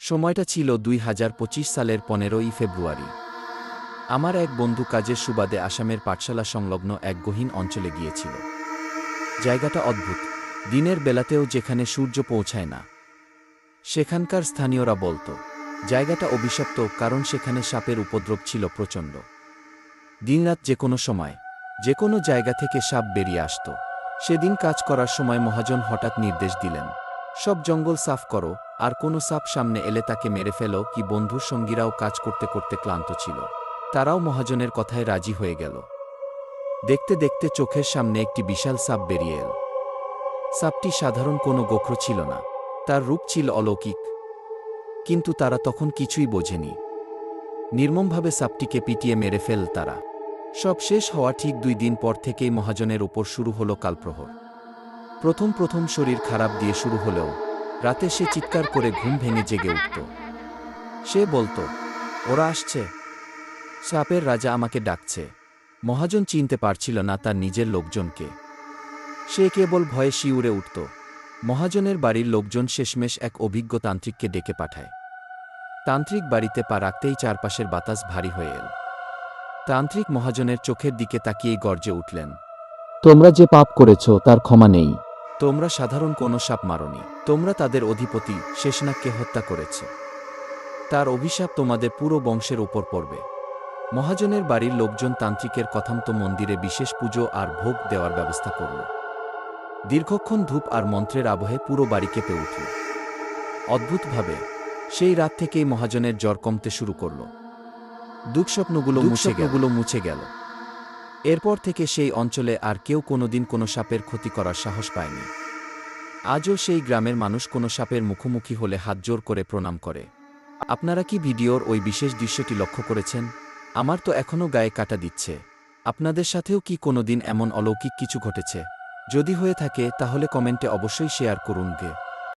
সময়টা ছিল ২০২৫ সালের ১৫ই ফেব্রুয়ারি। আমার এক বন্ধু কাজের সুবাদে আসামের পাঠশালা সংলগ্ন এক গহীন অঞ্চলে গিয়েছিল। জায়গাটা অদ্ভুত, দিনের বেলাতেও যেখানে সূর্য পৌঁছায় না। সেখানকার স্থানীয়রা বলত, জায়গাটা অভিশপ্ত, কারণ সেখানে সাপের উপদ্রব ছিল প্রচণ্ড। দিনরাত যে কোনো সময়, যে কোনো জায়গা থেকে সাপ বেরিয়ে আসত। সেদিন কাজ করার সময় মহাজন হঠাৎ নির্দেশ দিলেন, সব জঙ্গল সাফ করো, আর কোনো সাপ সামনে এলে তাকে মেরে ফেলো। কি বন্ধুর সঙ্গীরাও কাজ করতে করতে ক্লান্ত ছিল। তারাও মহাজনের কথায় রাজি হয়ে গেল। দেখতে দেখতে চোখের সামনে একটি বিশাল সাপ বেরিয়ে এল। সাপটি সাধারণ কোনো গোখরো ছিল না, তার রূপ ছিল অলৌকিক। কিন্তু তারা তখন কিছুই বোঝেনি। নির্মমভাবে সাপটিকে পিটিয়ে মেরে ফেল তারা। সব শেষ হওয়া ঠিক 2 দিন পর থেকেই মহাজনের ওপর শুরু হলো কালপ্রহর। প্রথম প্রথম শরীর খারাপ দিয়ে শুরু হলেও রাতে সে চিৎকার করে ঘুম ভেঙে জেগে উঠত। সে বলত, ওরা আসছে, সাপের রাজা আমাকে ডাকছে। মহাজন চিনতে পারছিল না তার নিজের লোকজনকে। সে কেবল ভয়ে শিউরে উঠত। মহাজনের বাড়ির লোকজন শেষমেশ এক অভিজ্ঞ তান্ত্রিককে ডেকে পাঠায়। তান্ত্রিক বাড়িতে পা রাখতেই চারপাশের বাতাস ভারী হয়ে এল। তান্ত্রিক মহাজনের চোখের দিকে তাকিয়েই গর্জে উঠলেন, তোমরা যে পাপ করেছ তার ক্ষমা নেই। তোমরা সাধারণ কোনো সাপ মারোনি, তোমরা তাদের অধিপতি শেষনাগকে হত্যা করেছ। তার অভিশাপ তোমাদের পুরো বংশের উপর পড়বে। মহাজনের বাড়ির লোকজন তান্ত্রিকের কথামতো মন্দিরে বিশেষ পুজো আর ভোগ দেওয়ার ব্যবস্থা করল। দীর্ঘক্ষণ ধূপ আর মন্ত্রের আবহে পুরো বাড়ি কেঁপে উঠল। অদ্ভুতভাবে সেই রাত থেকেই মহাজনের জ্বর কমতে শুরু করল। দুঃস্বপ্নগুলো মুছে গেল। এরপর থেকে সেই অঞ্চলে আর কেউ কোনোদিন কোনো সাপের ক্ষতি করার সাহস পায়নি। আজও সেই গ্রামের মানুষ কোনো সাপের মুখোমুখি হলে হাত জোর করে প্রণাম করে। আপনারা কি ভিডিওর ওই বিশেষ দৃশ্যটি লক্ষ্য করেছেন? আমার তো এখনও গায়ে কাঁটা দিচ্ছে। আপনাদের সাথেও কি কোনোদিন এমন অলৌকিক কিছু ঘটেছে? যদি হয়ে থাকে তাহলে কমেন্টে অবশ্যই শেয়ার করুন গে।